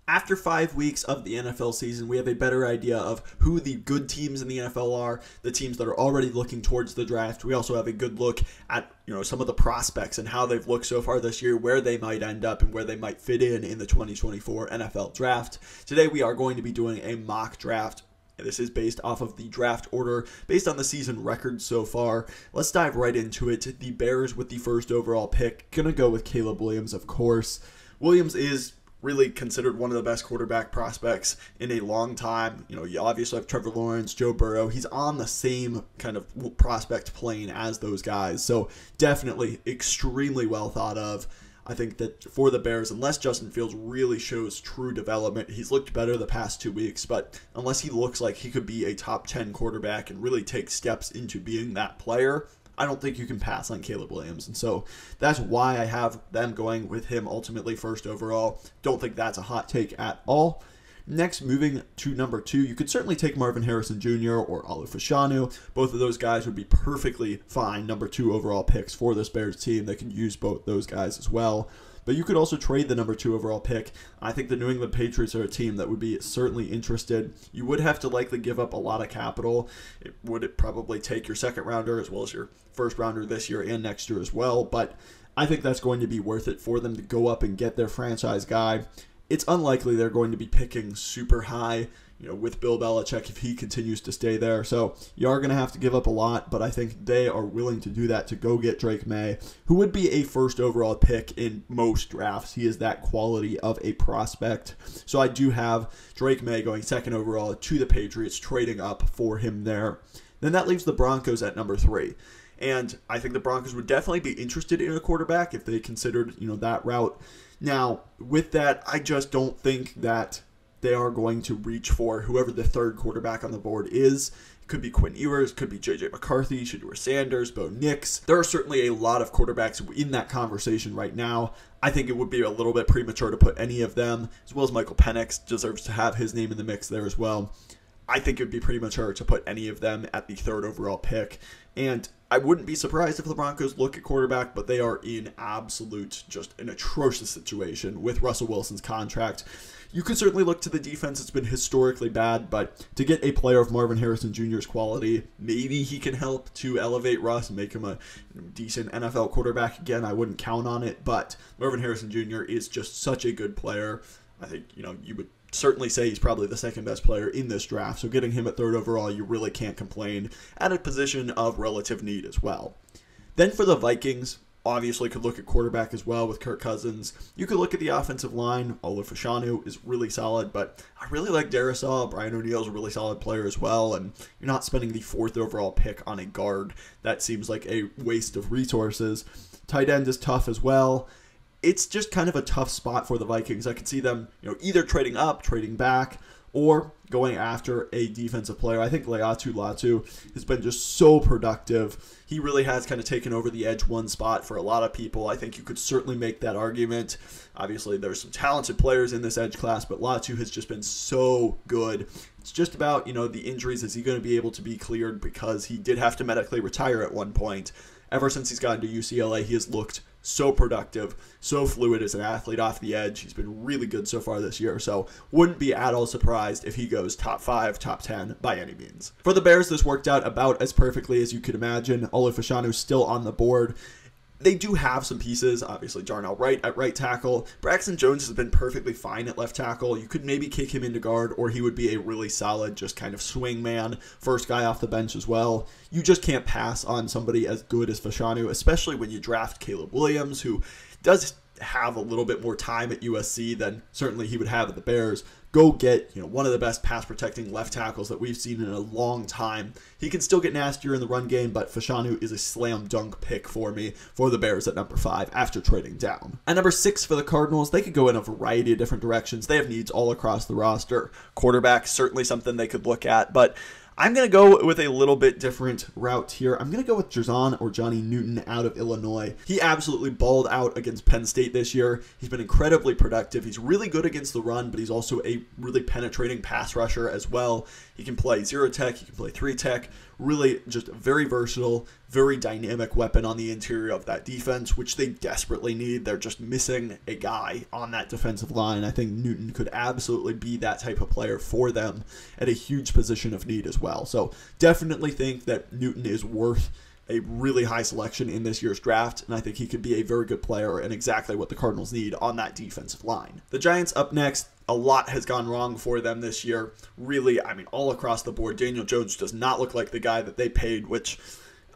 After 5 weeks of the NFL season, we have a better idea of who the good teams in the NFL are, the teams that are already looking towards the draft. We also have a good look at some of the prospects and how they've looked so far this year, where they might end up and where they might fit in the 2024 NFL draft. Today we are going to be doing a mock draft. This is based off of the draft order, based on the season record so far. Let's dive right into it. The Bears with the first overall pick. Gonna go with Caleb Williams, of course. Williams is really considered one of the best quarterback prospects in a long time. You obviously have Trevor Lawrence, Joe Burrow. He's on the same kind of prospect plane as those guys. So definitely extremely well thought of. I think that for the Bears, unless Justin Fields really shows true development, he's looked better the past 2 weeks, but unless he looks like he could be a top 10 quarterback and really take steps into being that player, I don't think you can pass on Caleb Williams. And so that's why I have them going with him ultimately first overall. Don't think that's a hot take at all. Next, moving to number 2, you could certainly take Marvin Harrison Jr. or Olu Fashanu. Both of those guys would be perfectly fine number 2 overall picks for this Bears team. They can use both those guys as well. But you could also trade the number 2 overall pick. I think the New England Patriots are a team that would be certainly interested. You would have to likely give up a lot of capital. It would probably take your second rounder as well as your first rounder this year and next year as well. But I think that's going to be worth it for them to go up and get their franchise guy. It's unlikely they're going to be picking super high, with Bill Belichick if he continues to stay there. So you are going to have to give up a lot, but I think they are willing to do that to go get Drake Maye, who would be a first overall pick in most drafts. He is that quality of a prospect. So I do have Drake Maye going second overall to the Patriots, trading up for him there. Then that leaves the Broncos at number 3. And I think the Broncos would definitely be interested in a quarterback if they considered, that route. Now, with that, I just don't think that they are going to reach for whoever the third quarterback on the board is. It could be Quinn Ewers, could be JJ McCarthy, Shedeur Sanders, Bo Nix. There are certainly a lot of quarterbacks in that conversation right now. I think it would be a little bit premature to put any of them, as well as Michael Penix deserves to have his name in the mix there as well. I think it would be premature to put any of them at the third overall pick. And I wouldn't be surprised if the Broncos look at quarterback, but they are in just an atrocious situation with Russell Wilson's contract. You could certainly look to the defense. It's been historically bad, but to get a player of Marvin Harrison Jr.'s quality, maybe he can help to elevate Russ and make him a decent NFL quarterback. Again, I wouldn't count on it, but Marvin Harrison Jr. is just such a good player. I think, you would certainly say he's probably the second best player in this draft, so getting him at third overall, you really can't complain at a position of relative need as well. Then for the Vikings, obviously could look at quarterback as well with Kirk Cousins. You could look at the offensive line. Olu Fashanu is really solid, but I really like Darisaw. Brian O'Neill's a really solid player as well, and you're not spending the 4th overall pick on a guard. That seems like a waste of resources. Tight end is tough as well. It's just kind of a tough spot for the Vikings. I could see them, either trading up, trading back, or going after a defensive player. I think Laiatu Latu has been just so productive. He really has kind of taken over the edge one spot for a lot of people. I think you could certainly make that argument. Obviously, there's some talented players in this edge class, but Latu has just been so good. It's just about, the injuries. Is he going to be able to be cleared? Because he did have to medically retire at one point. Ever since he's gotten to UCLA, he has looked so productive, so fluid as an athlete off the edge. He's been really good so far this year, so wouldn't be at all surprised if he goes top 5, top 10 by any means. For the Bears, this worked out about as perfectly as you could imagine. Olu Fashanu still on the board. They do have some pieces, obviously Jarnell Wright at right tackle. Braxton Jones has been perfectly fine at left tackle. You could maybe kick him into guard, or he would be a really solid, just kind of swing man, first guy off the bench as well. You just can't pass on somebody as good as Fashanu, especially when you draft Caleb Williams, who does have a little bit more time at USC than certainly he would have at the Bears. Go get one of the best pass protecting left tackles that we've seen in a long time. He can still get nastier in the run game, but Fashanu is a slam dunk pick for me for the Bears at number 5 after trading down. At number 6 for the Cardinals, they could go in a variety of different directions. They have needs all across the roster. Quarterback, certainly something they could look at, but I'm going to go with a little bit different route here. I'm going to go with Jerzon or Johnny Newton out of Illinois. He absolutely balled out against Penn State this year. He's been incredibly productive. He's really good against the run, but he's also a really penetrating pass rusher as well. He can play 0 tech, he can play 3 tech. Really just very versatile, very dynamic weapon on the interior of that defense, which they desperately need. They're just missing a guy on that defensive line. I think Newton could absolutely be that type of player for them at a huge position of need as well. So definitely think that Newton is worth a really high selection in this year's draft, and I think he could be a very good player and exactly what the Cardinals need on that defensive line. The Giants up next. A lot has gone wrong for them this year. Really, I mean, all across the board. Daniel Jones does not look like the guy that they paid, which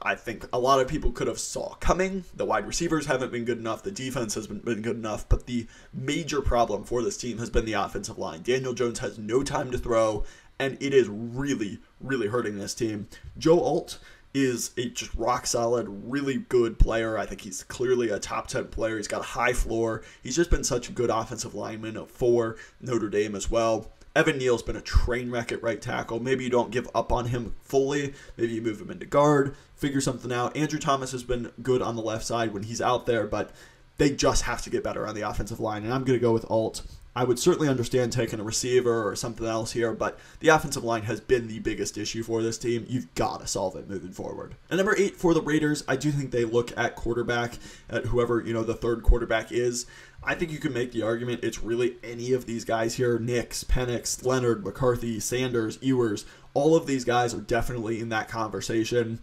I think a lot of people could have saw coming. The wide receivers haven't been good enough. The defense hasn't been good enough. But the major problem for this team has been the offensive line. Daniel Jones has no time to throw, and it is really, really hurting this team. Joe Alt is a just rock solid, really good player. I think he's clearly a top 10 player. He's got a high floor. He's just been such a good offensive lineman for Notre Dame as well. Evan Neal's been a train wreck at right tackle. Maybe you don't give up on him fully. Maybe you move him into guard, figure something out. Andrew Thomas has been good on the left side when he's out there, but they just have to get better on the offensive line, and I'm going to go with Alt. I would certainly understand taking a receiver or something else here, but the offensive line has been the biggest issue for this team. You've got to solve it moving forward. And number 8 for the Raiders, I do think they look at quarterback, at whoever, the third quarterback is. I think you can make the argument it's really any of these guys here. Nix, Penix, Leonard, McCarthy, Sanders, Ewers. All of these guys are definitely in that conversation.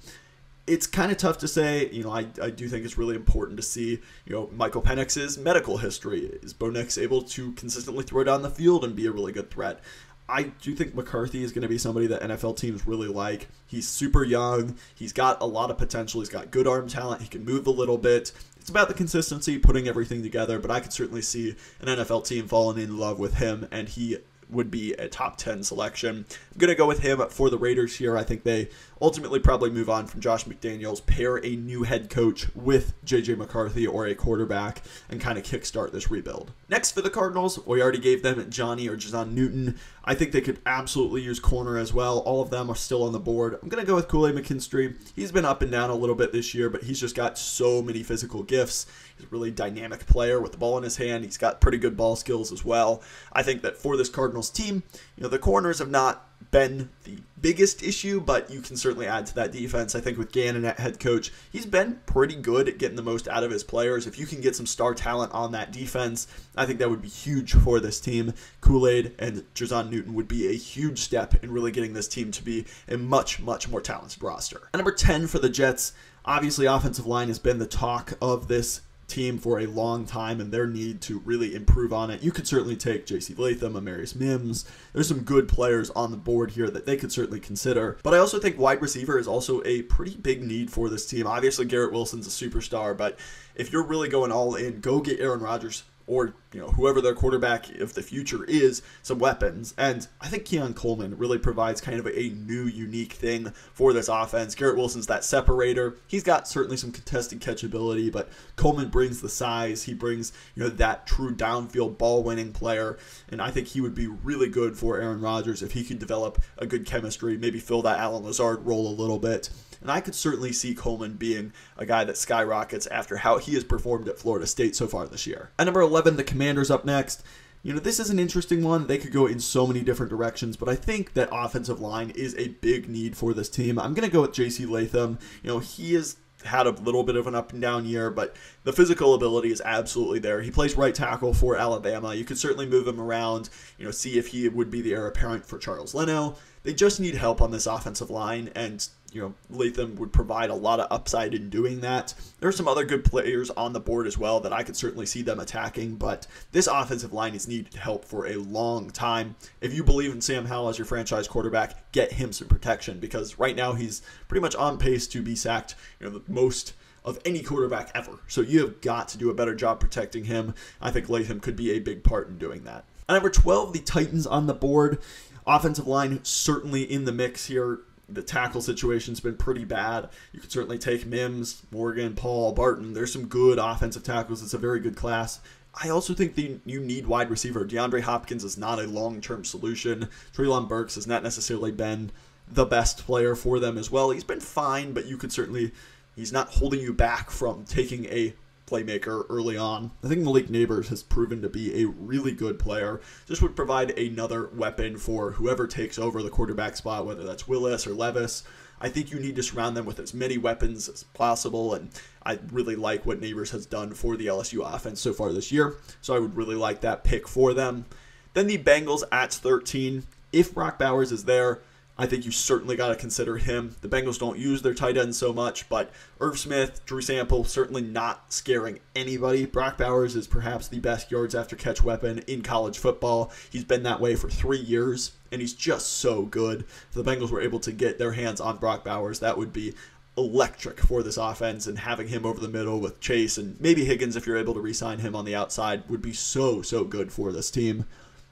It's kind of tough to say. I do think it's really important to see, Michael Penix's medical history. Is Bo Nix able to consistently throw down the field and be a really good threat? I do think McCarthy is going to be somebody that NFL teams really like. He's super young. He's got a lot of potential. He's got good arm talent. He can move a little bit. It's about the consistency, putting everything together, but I could certainly see an NFL team falling in love with him, and he would be a top 10 selection. I'm going to go with him for the Raiders here. I think they ultimately probably move on from Josh McDaniels, pair a new head coach with JJ McCarthy or a quarterback, and kind of kickstart this rebuild. Next for the Cardinals, we already gave them Johnny or Jazon Newton. I think they could absolutely use corner as well. All of them are still on the board. I'm going to go with Kool-Aid McKinstry. He's been up and down a little bit this year, but he's just got so many physical gifts. He's a really dynamic player with the ball in his hand. He's got pretty good ball skills as well. I think that for this Cardinals team, the corners have not been the biggest issue, but you can certainly add to that defense. I think with Gannon at head coach, he's been pretty good at getting the most out of his players. If you can get some star talent on that defense, I think that would be huge for this team. Kool-Aid and Jazon Newton would be a huge step in really getting this team to be a much, much more talented roster. And number 10 for the Jets, obviously offensive line has been the talk of this team for a long time and their need to really improve on it. You could certainly take J.C. Latham, Amarius Mims. There's some good players on the board here that they could certainly consider. But I also think wide receiver is also a pretty big need for this team. Obviously, Garrett Wilson's a superstar, but if you're really going all in, go get Aaron Rodgers or whoever their quarterback of the future is, some weapons. And I think Keon Coleman really provides kind of a new, unique thing for this offense. Garrett Wilson's that separator. He's got certainly some contested catchability, but Coleman brings the size. He brings that true downfield ball-winning player, and I think he would be really good for Aaron Rodgers if he could develop a good chemistry, maybe fill that Allen Lazard role a little bit. And I could certainly see Coleman being a guy that skyrockets after how he has performed at Florida State so far this year. At number 11, the Commanders up next. This is an interesting one. They could go in so many different directions, but I think that offensive line is a big need for this team. I'm going to go with J.C. Latham. He has had a little bit of an up and down year, but the physical ability is absolutely there. He plays right tackle for Alabama. You could certainly move him around, see if he would be the heir apparent for Charles Leno. They just need help on this offensive line, and Latham would provide a lot of upside in doing that. There are some other good players on the board as well that I could certainly see them attacking, but this offensive line has needed help for a long time. If you believe in Sam Howell as your franchise quarterback, get him some protection, because right now he's pretty much on pace to be sacked, the most of any quarterback ever. So you have got to do a better job protecting him. I think Latham could be a big part in doing that. At number 12, the Titans on the board. Offensive line certainly in the mix here. The tackle situation's been pretty bad. You could certainly take Mims, Morgan, Paul, Barton. There's some good offensive tackles. It's a very good class. I also think you need wide receiver. DeAndre Hopkins is not a long-term solution. Treylon Burks has not necessarily been the best player for them as well. He's been fine, but you could certainly, he's not holding you back from taking a playmaker early on. I think Malik Neighbors has proven to be a really good player. Just would provide another weapon for whoever takes over the quarterback spot, whether that's Willis or Levis. I think you need to surround them with as many weapons as possible, and I really like what Neighbors has done for the LSU offense so far this year, so I would really like that pick for them. Then the Bengals at 13. If Brock Bowers is there, I think you certainly got to consider him. The Bengals don't use their tight ends so much, but Irv Smith, Drew Sample, certainly not scaring anybody. Brock Bowers is perhaps the best yards after catch weapon in college football. He's been that way for 3 years, and he's just so good. If the Bengals were able to get their hands on Brock Bowers, that would be electric for this offense, and having him over the middle with Chase and maybe Higgins, if you're able to re-sign him on the outside, would be so good for this team.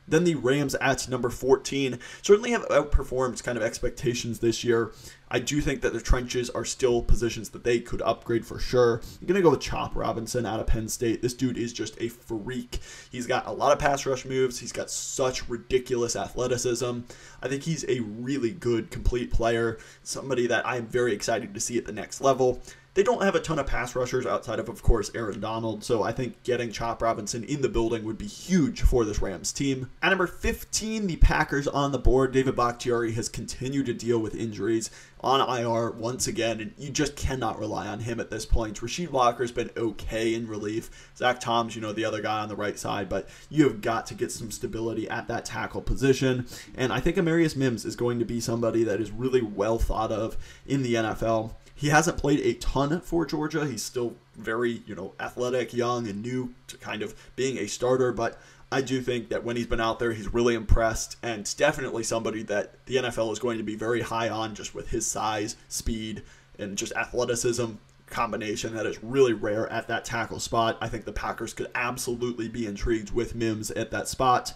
Then the Rams at number 14 certainly have outperformed kind of expectations this year. I do think that their trenches are still positions that they could upgrade for sure. I'm going to go with Chop Robinson out of Penn State. This dude is just a freak. He's got a lot of pass rush moves. He's got such ridiculous athleticism. I think he's a really good, complete player, somebody that I'm very excited to see at the next level. They don't have a ton of pass rushers outside of course, Aaron Donald, so I think getting Chop Robinson in the building would be huge for this Rams team. At number 15, the Packers on the board. David Bakhtiari has continued to deal with injuries on IR once again, and you just cannot rely on him at this point. Rasheed Walker's been okay in relief. Zach Tom's, the other guy on the right side, but you have got to get some stability at that tackle position, and I think Amarius Mims is going to be somebody that is really well thought of in the NFL. He hasn't played a ton for Georgia. He's still very, athletic, young, and new to kind of being a starter. But I do think that when he's been out there, he's really impressed. And it's definitely somebody that the NFL is going to be very high on just with his size, speed, and just athleticism combination that is really rare at that tackle spot. I think the Packers could absolutely be intrigued with Mims at that spot.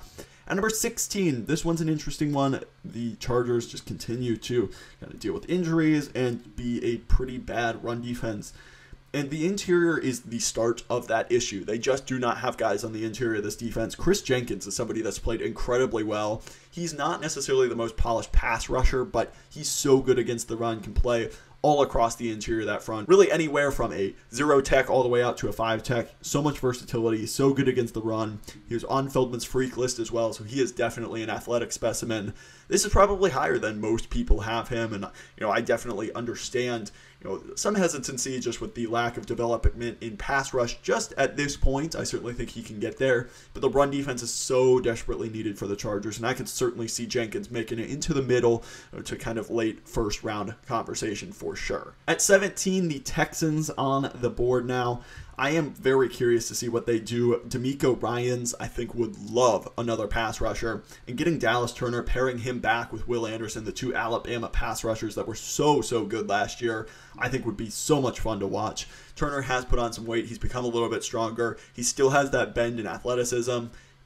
At number 16, this one's an interesting one. The Chargers just continue to kind of deal with injuries and be a pretty bad run defense. And the interior is the start of that issue. They just do not have guys on the interior of this defense. Chris Jenkins is somebody that's played incredibly well. He's not necessarily the most polished pass rusher, but he's so good against the run, can play all across the interior of that front. Really anywhere from a 0 tech all the way out to a 5 tech. So much versatility. He's so good against the run. He was on Feldman's freak list as well, so he is definitely an athletic specimen. This is probably higher than most people have him, and I definitely understand some hesitancy just with the lack of development in pass rush just at this point. I certainly think he can get there, but the run defense is so desperately needed for the Chargers, and I could certainly see Jenkins making it into the middle to kind of late first round conversation for sure. At 17, the Texans on the board now. I am very curious to see what they do. D'Amico Ryans, I think, would love another pass rusher. And getting Dallas Turner, pairing him back with Will Anderson, the two Alabama pass rushers that were so good last year, I think would be so much fun to watch. Turner has put on some weight. He's become a little bit stronger. He still has that bend in athleticism.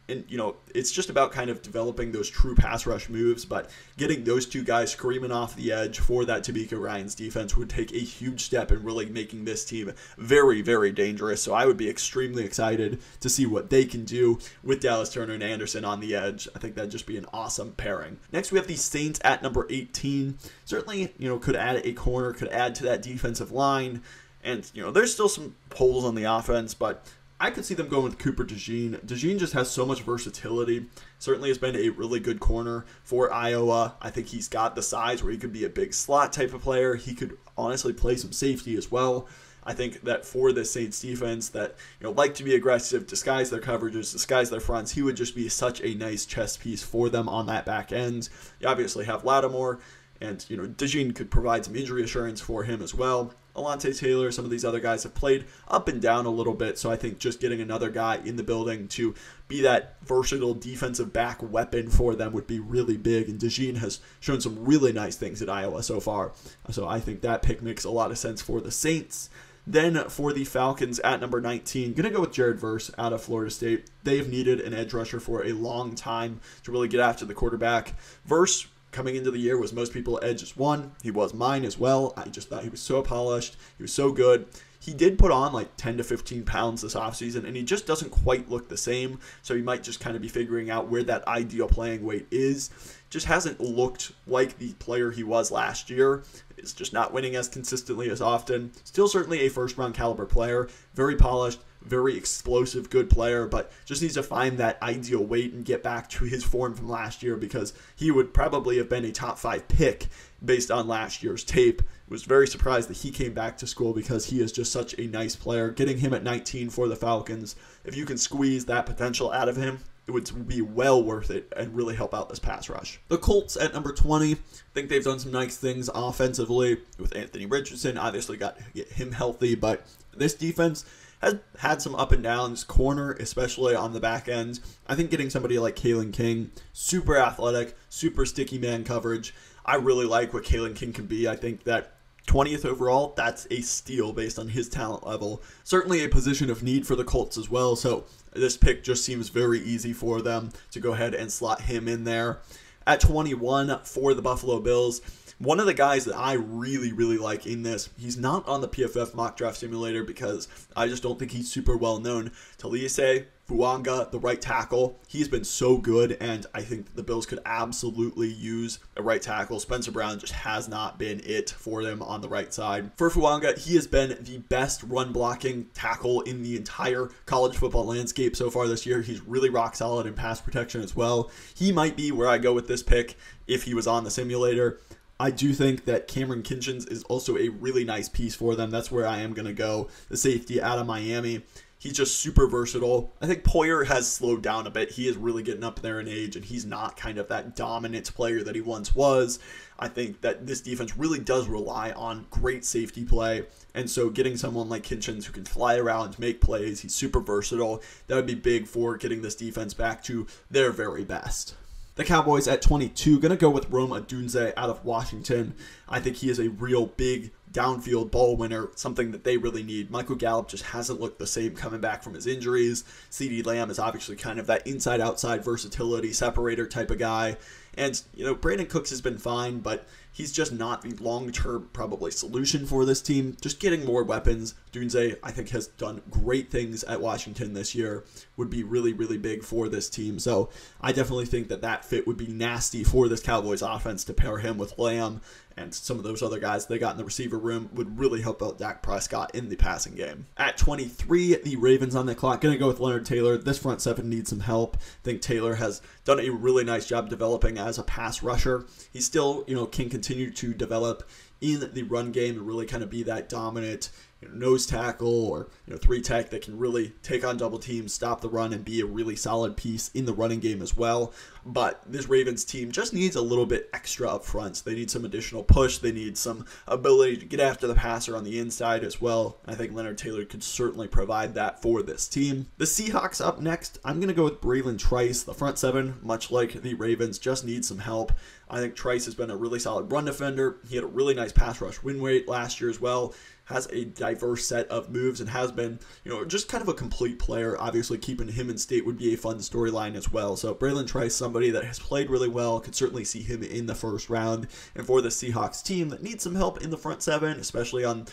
And, it's just about kind of developing those true pass rush moves, but getting those two guys screaming off the edge for that D'Amico Ryans defense would take a huge step in really making this team very dangerous. So I would be extremely excited to see what they can do with Dallas Turner and Anderson on the edge. I think that'd just be an awesome pairing. Next, we have the Saints at number 18. Certainly, could add a corner, could add to that defensive line. And, there's still some holes on the offense, but I could see them going with Cooper DeJean. DeJean just has so much versatility. Certainly has been a really good corner for Iowa. I think he's got the size where he could be a big slot type of player. He could honestly play some safety as well. I think that for the Saints defense that like to be aggressive, disguise their coverages, disguise their fronts, he would just be such a nice chess piece for them on that back end. You obviously have Lattimore, and DeJean could provide some injury assurance for him as well. Alontae Taylor, some of these other guys have played up and down a little bit, so I think just getting another guy in the building to be that versatile defensive back weapon for them would be really big, and DeJean has shown some really nice things at Iowa so far, so I think that pick makes a lot of sense for the Saints. Then for the Falcons at number 19, going to go with Jared Verse out of Florida State. They've needed an edge rusher for a long time to really get after the quarterback. Verse, coming into the year, was most people's edges one. He was mine as well. I just thought he was so polished. He was so good. He did put on like 10 to 15 pounds this offseason, and he just doesn't quite look the same. So he might just kind of be figuring out where that ideal playing weight is. Just hasn't looked like the player he was last year. Is just not winning as consistently as often. Still certainly a first-round caliber player. Very polished, very explosive, good player, but just needs to find that ideal weight and get back to his form from last year, because he would probably have been a top 5 pick based on last year's tape. Was very surprised that he came back to school, because he is just such a nice player. Getting him at 19 for the Falcons, if you can squeeze that potential out of him, it would be well worth it and really help out this pass rush. The Colts at number 20, I think they've done some nice things offensively with Anthony Richardson. Obviously got to get him healthy, but this defense has had some up and downs, corner especially on the back end. I think getting somebody like Kalen King, super athletic, super sticky man coverage. I really like what Kalen King can be. I think that 20th overall, that's a steal based on his talent level. Certainly a position of need for the Colts as well, so this pick just seems very easy for them to go ahead and slot him in there. At 21 for the Buffalo Bills, one of the guys that I really, really like in this, he's not on the PFF mock draft simulator because I just don't think he's super well known. Talise Fuanga, the right tackle, he's been so good, and I think the Bills could absolutely use a right tackle. Spencer Brown just has not been it for them on the right side. For Fuanga, he has been the best run blocking tackle in the entire college football landscape so far this year. He's really rock solid in pass protection as well. He might be where I go with this pick if he was on the simulator. I do think that Cameron Kinchens is also a really nice piece for them. That's where I am going to go. The safety out of Miami. He's just super versatile. I think Poyer has slowed down a bit. He is really getting up there in age, and he's not kind of that dominant player that he once was. I think that this defense really does rely on great safety play, and so getting someone like Kinchens who can fly around, make plays, he's super versatile, that would be big for getting this defense back to their very best. The Cowboys at 22, going to go with Rome Odunze out of Washington. I think he is a real big downfield ball winner, something that they really need. Michael Gallup just hasn't looked the same coming back from his injuries. CeeDee Lamb is obviously kind of that inside-outside versatility separator type of guy. And, Brandon Cooks has been fine, but he's just not the long-term probably solution for this team. Just getting more weapons. Dunze, I think, has done great things at Washington this year. Would be really, really big for this team. So I definitely think that fit would be nasty for this Cowboys offense to pair him with Lamb, and some of those other guys they got in the receiver room would really help out Dak Prescott in the passing game. At 23, the Ravens on the clock. Going to go with Leonard Taylor. This front seven needs some help. I think Taylor has done a really nice job developing as a pass rusher. He still, can continue to develop in the run game and really kind of be that dominant nose tackle or 3-tech that can really take on double teams, stop the run, and be a really solid piece in the running game as well. But this Ravens team just needs a little bit extra up front. They need some additional push. They need some ability to get after the passer on the inside as well. I think Leonard Taylor could certainly provide that for this team. The Seahawks up next. I'm going to go with Braylon Trice. The front seven, much like the Ravens, just needs some help. I think Trice has been a really solid run defender. He had a really nice pass rush win rate last year as well. Has a diverse set of moves and has been, just kind of a complete player. Obviously, keeping him in state would be a fun storyline as well. So Braylon Trice, somebody that has played really well, could certainly see him in the first round. And for the Seahawks team that needs some help in the front seven, especially on,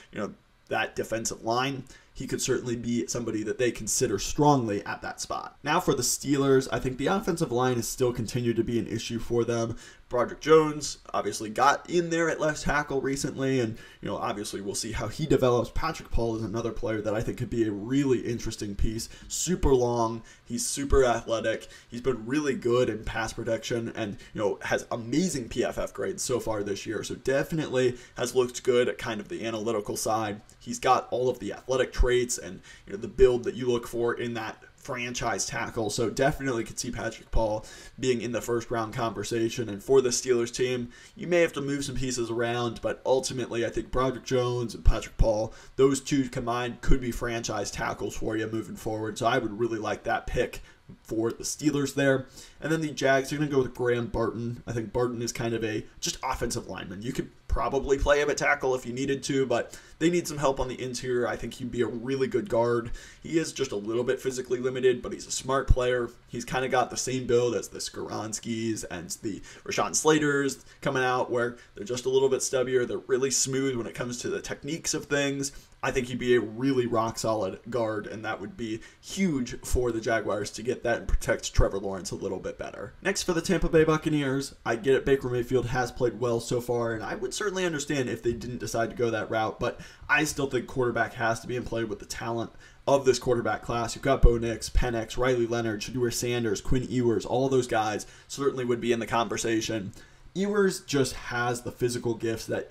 that defensive line, he could certainly be somebody that they consider strongly at that spot. Now for the Steelers, I think the offensive line has still continued to be an issue for them. Broderick Jones obviously got in there at left tackle recently, and obviously we'll see how he develops. Patrick Paul is another player that I think could be a really interesting piece. Super long, he's super athletic, he's been really good in pass protection, and has amazing PFF grades so far this year. So definitely has looked good at kind of the analytical side. He's got all of the athletic traits and the build that you look for in that franchise tackle. So definitely could see Patrick Paul being in the first round conversation. And for the Steelers team, you may have to move some pieces around, but ultimately I think Broderick Jones and Patrick Paul, those two combined could be franchise tackles for you moving forward. So I would really like that pick for the Steelers there. And then the Jags are going to go with Graham Barton. I think Barton is kind of a just offensive lineman. You could probably play him at tackle if you needed to, but they need some help on the interior. I think he'd be a really good guard. He is just a little bit physically limited, but he's a smart player. He's kind of got the same build as the Skoronskis and the Rashawn Slaters coming out, where they're just a little bit stubbier. They're really smooth when it comes to the techniques of things. I think he'd be a really rock-solid guard, and that would be huge for the Jaguars to get that and protect Trevor Lawrence a little bit better. Next, for the Tampa Bay Buccaneers, I get it, Baker Mayfield has played well so far, and I would certainly understand if they didn't decide to go that route, but I still think quarterback has to be in play with the talent of this quarterback class. You've got Bo Nix, Penix, Riley Leonard, Shedeur Sanders, Quinn Ewers, all those guys certainly would be in the conversation. Ewers just has the physical gifts that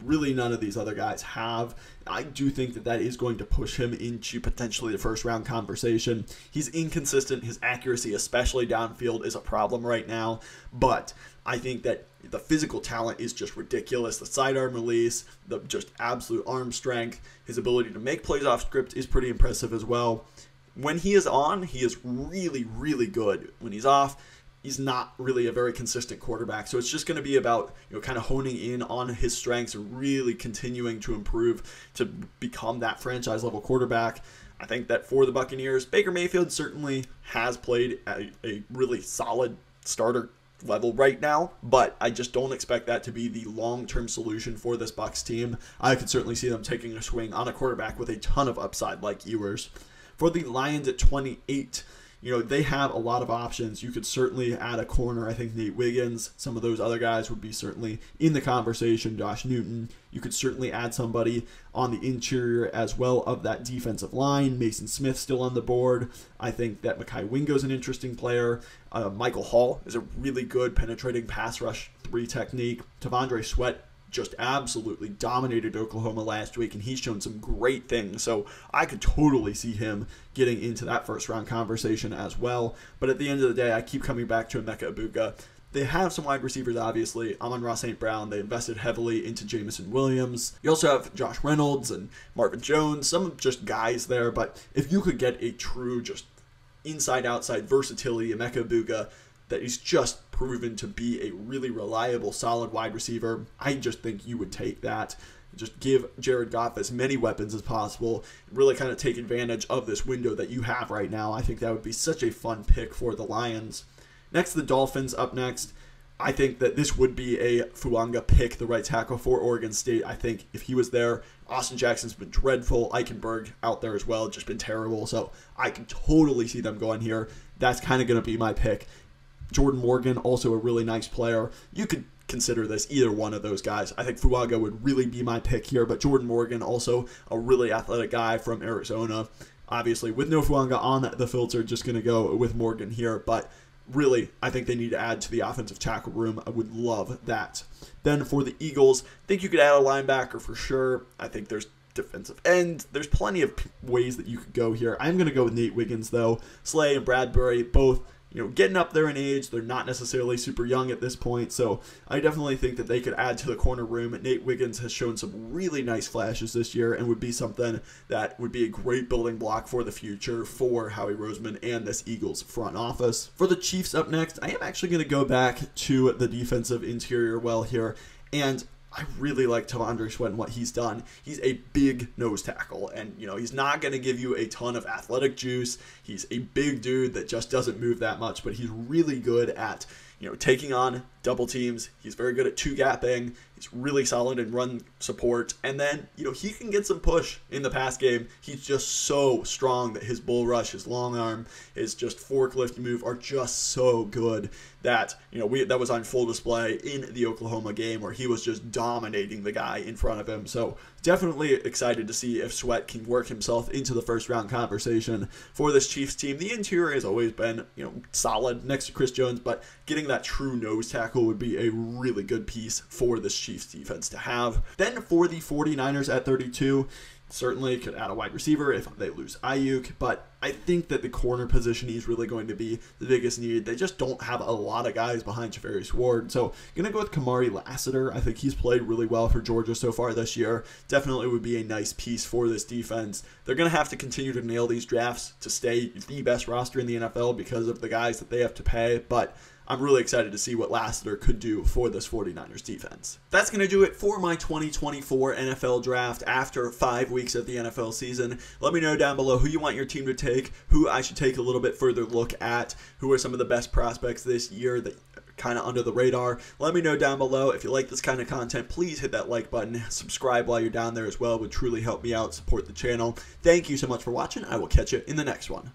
really none of these other guys have. I do think that that is going to push him into potentially the first round conversation. He's inconsistent. His accuracy, especially downfield, is a problem right now, but I think that the physical talent is just ridiculous. The sidearm release, the just absolute arm strength, his ability to make plays off script is pretty impressive as well. When he is on, he is really, really good. When he's off, he's not really a very consistent quarterback. So it's just going to be about kind of honing in on his strengths and really continuing to improve to become that franchise level quarterback. I think that for the Buccaneers, Baker Mayfield certainly has played at a really solid starter level right now, but I just don't expect that to be the long-term solution for this Bucs team. I could certainly see them taking a swing on a quarterback with a ton of upside like Ewers. For the Lions at 28, they have a lot of options. You could certainly add a corner. I think Nate Wiggins, some of those other guys would be certainly in the conversation. Josh Newton. You could certainly add somebody on the interior as well of that defensive line. Mason Smith still on the board. I think that Mekhi Wingo's an interesting player. Michael Hall is a really good penetrating pass rush 3 technique. T'Vondre Sweat just absolutely dominated Oklahoma last week, and he's shown some great things. So I could totally see him getting into that first-round conversation as well. But at the end of the day, I keep coming back to Emeka Egbuka. They have some wide receivers, obviously. Amon-Ra St. Brown. They invested heavily into Jamison Williams. You also have Josh Reynolds and Marvin Jones. Some just guys there. But if you could get a true just inside-outside versatility, Emeka Egbuka, that is just proven to be a really reliable, solid wide receiver, I just think you would take that. Just give Jared Goff as many weapons as possible. Really kind of take advantage of this window that you have right now. I think that would be such a fun pick for the Lions. Next, the Dolphins up next. I think that this would be a Fuanga pick, the right tackle for Oregon State. I think if he was there, Austin Jackson's been dreadful. Eichenberg out there as well, just been terrible. So I can totally see them going here. That's kind of going to be my pick. Jordan Morgan, also a really nice player. You could consider this either one of those guys. I think Fuaga would really be my pick here, but Jordan Morgan, also a really athletic guy from Arizona. Obviously, with no Fuaga on the filter, just going to go with Morgan here, but really, I think they need to add to the offensive tackle room. I would love that. Then for the Eagles, I think you could add a linebacker for sure. I think there's defensive end. There's plenty of ways that you could go here. I'm going to go with Nate Wiggins, though. Slay and Bradbury, both getting up there in age. They're not necessarily super young at this point, so I definitely think that they could add to the corner room. Nate Wiggins has shown some really nice flashes this year and would be something that would be a great building block for the future for Howie Roseman and this Eagles front office. For the Chiefs up next, I am actually going to go back to the defensive interior well here, and I really like T'Vondre Sweat and what he's done. He's a big nose tackle, and he's not going to give you a ton of athletic juice. He's a big dude that just doesn't move that much, but he's really good at taking on double teams. He's very good at two-gapping. He's really solid in run support. And then, he can get some push in the pass game. He's just so strong that his bull rush, his long arm, his just forklift move are just so good that, that was on full display in the Oklahoma game where he was just dominating the guy in front of him. So definitely excited to see if Sweat can work himself into the first round conversation for this Chiefs team. The interior has always been, solid next to Chris Jones, but getting that true nose tackle would be a really good piece for this Chiefs defense to have. Then for the 49ers at 32, certainly could add a wide receiver if they lose Ayuk, but I think that the corner position is really going to be the biggest need. They just don't have a lot of guys behind Javarius Ward, so going to go with Kamari Lassiter. I think he's played really well for Georgia so far this year. Definitely would be a nice piece for this defense. They're going to have to continue to nail these drafts to stay the best roster in the NFL because of the guys that they have to pay, but I'm really excited to see what Lassiter could do for this 49ers defense. That's going to do it for my 2024 NFL draft after 5 weeks of the NFL season. Let me know down below who you want your team to take, who I should take a little bit further look at, who are some of the best prospects this year that kind of under the radar. Let me know down below. If you like this kind of content, please hit that like button. Subscribe while you're down there as well. It would truly help me out, support the channel. Thank you so much for watching. I will catch you in the next one.